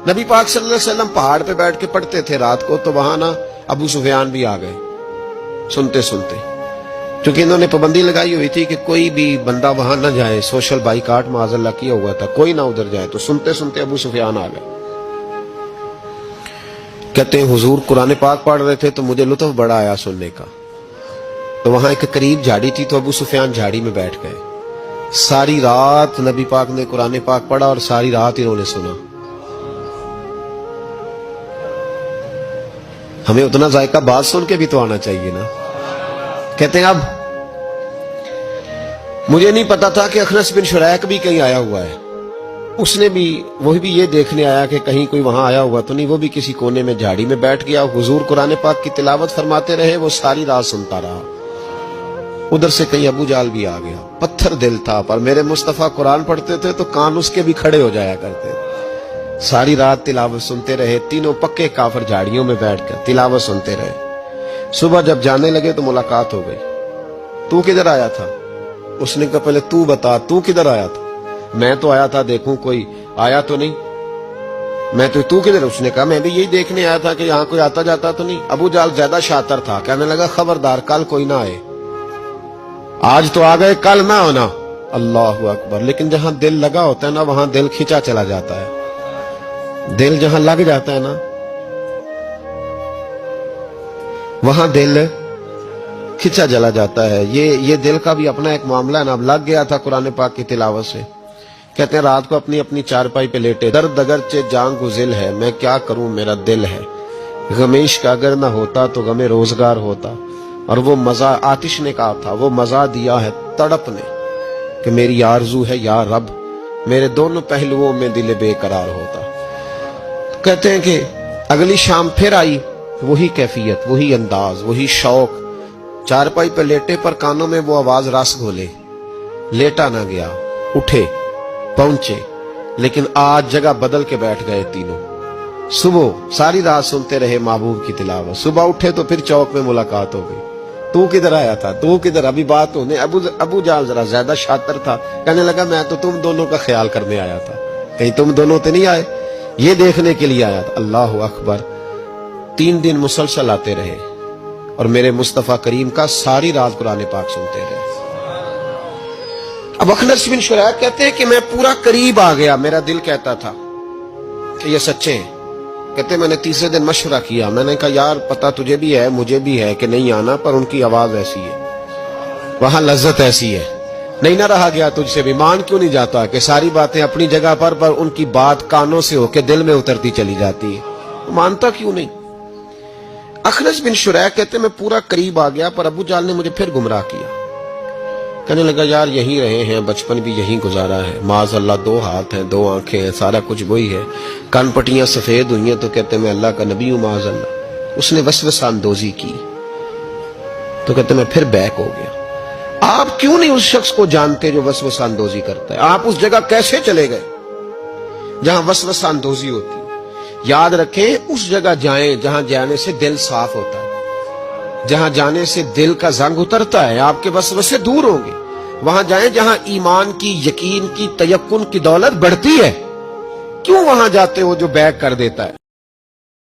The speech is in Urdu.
نبی پاک صلی اللہ علیہ وسلم پہاڑ پہ بیٹھ کے پڑھتے تھے رات کو، تو وہاں نا ابو سفیان بھی آ گئے سنتے سنتے، کیونکہ انہوں نے پابندی لگائی ہوئی تھی کہ کوئی بھی بندہ وہاں نہ جائے، سوشل بائیکاٹ معاذ اللہ کیا ہوا تھا، کوئی نہ ادھر جائے، تو سنتے سنتے ابو سفیان آ گئے۔ کہتے ہیں حضور قرآن پاک پڑھ رہے تھے تو مجھے لطف بڑا آیا سننے کا، تو وہاں ایک قریب جھاڑی تھی تو ابو سفیان جھاڑی میں بیٹھ گئے۔ ساری رات نبی پاک نے قرآن پاک پڑھا اور ساری رات انہوں نے سنا۔ ہمیں اتنا ذائقہ بات سن کے بھی تو آنا چاہیے نا۔ کہتے ہیں اب مجھے نہیں پتا تھا کہ اخنس بن شریک بھی کہیں آیا ہوا ہے، اس نے بھی وہی بھی یہ دیکھنے آیا کہ کہیں کوئی وہاں آیا ہوا تو نہیں، وہ بھی کسی کونے میں جھاڑی میں بیٹھ گیا۔ حضور قرآن پاک کی تلاوت فرماتے رہے، وہ ساری رات سنتا رہا۔ ادھر سے کہیں ابو جال بھی آ گیا، پتھر دل تھا، پر میرے مصطفیٰ قرآن پڑھتے تھے تو کان اس کے بھی کھڑے ہو جایا کرتے۔ ساری رات تلاوت سنتے رہے، تینوں پکے کافر جھاڑیوں میں بیٹھ کر تلاوت سنتے رہے۔ صبح جب جانے لگے تو ملاقات ہو گئی۔ تو کدھر آیا تھا؟ اس نے کہا پہلے تو بتا، تو کدھر آیا تھا؟ میں تو آیا تھا دیکھوں کوئی آیا تو نہیں، میں تو کدھر؟ اس نے کہا میں بھی یہی دیکھنے آیا تھا کہ یہاں کوئی آتا جاتا تو نہیں۔ ابو جال زیادہ شاطر تھا، کہنے لگا خبردار کل کوئی نہ آئے، آج تو آ گئے کل نہ ہونا۔ اللہ اکبر۔ لیکن جہاں دل لگا ہوتا ہے نا وہاں دل کھینچا چلا جاتا ہے، دل جہاں لگ جاتا ہے نا وہاں دل کھینچا چلا جاتا ہے۔ یہ دل کا بھی اپنا ایک معاملہ ہے نا۔ اب لگ گیا تھا قرآن پاک کی تلاوت سے۔ کہتے ہیں رات کو اپنی چارپائی پہ لیٹے، درد اگرچہ جان کو ذل ہے، میں کیا کروں میرا دل ہے، غم عشق اگر نہ ہوتا تو غم روزگار ہوتا، اور وہ مزہ آتش نے کہا تھا، وہ مزہ دیا ہے تڑپ نے کہ میری آرزو ہے یا رب میرے دونوں پہلوؤں میں دل بے قرار ہوتا۔ کہتے ہیں کہ اگلی شام پھر آئی، وہی کیفیت، وہی انداز، وہی شوق۔ چارپائی پہ لیٹے پر کانوں میں وہ آواز رس گھولے، لیٹا نہ گیا، اٹھے پہنچے، لیکن آج جگہ بدل کے بیٹھ گئے تینوں۔ صبح ساری رات سنتے رہے محبوب کی تلاوت، صبح اٹھے تو پھر چوک میں ملاقات ہو گئی۔ تو کدھر آیا تھا؟ تو کدھر؟ ابھی بات ہونے۔ ابو جال ذرا زیادہ شاطر تھا، کہنے لگا میں تو تم دونوں کا خیال کرنے آیا تھا، کہیں تم دونوں تو نہیں آئے، یہ دیکھنے کے لیے آیا تھا۔ اللہ اکبر۔ 3 دن مسلسل آتے رہے اور میرے مصطفیٰ کریم کا ساری رات قرآن پاک سنتے رہے۔ اب اخنس بن شریک کہتے ہیں کہ میں پورا قریب آ گیا، میرا دل کہتا تھا کہ یہ سچے ہیں۔ کہتے میں نے تیسرے دن مشورہ کیا، میں نے کہا یار پتہ تجھے بھی ہے مجھے بھی ہے کہ نہیں آنا، پر ان کی آواز ایسی ہے، وہاں لذت ایسی ہے، نہیں نہ رہا گیا تجھ سے بھی۔ مان کیوں نہیں جاتا کہ ساری باتیں اپنی جگہ پر ان کی بات کانوں سے ہو کے دل میں اترتی چلی جاتی ہے، مانتا کیوں نہیں؟ اخنس بن شریک کہتے میں پورا قریب آ گیا، پر ابو جال نے مجھے پھر گمراہ کیا۔ کہنے لگا یار یہیں رہے ہیں، بچپن بھی یہیں گزارا ہے، معاذ اللہ 2 ہاتھ ہیں 2 آنکھیں ہیں، سارا کچھ وہی ہے، کان پٹیاں سفید ہوئی ہیں تو کہتے میں اللہ کا نبی ہوں معاذ اللہ۔ اس نے وسوسہ اندوزی کی تو کہتے میں پھر بیک ہو گیا۔ آپ کیوں نہیں اس شخص کو جانتے جو وسوسہ اندوزی کرتا ہے؟ آپ اس جگہ کیسے چلے گئے جہاں وسوسہ اندوزی ہوتی ہے؟ یاد رکھیں اس جگہ جائیں جہاں جانے سے دل صاف ہوتا ہے، جہاں جانے سے دل کا زنگ اترتا ہے، آپ کے وسوسے دور ہوں گے۔ وہاں جائیں جہاں ایمان کی، یقین کی، تیقن کی دولت بڑھتی ہے۔ کیوں وہاں جاتے ہو جو بیک کر دیتا ہے؟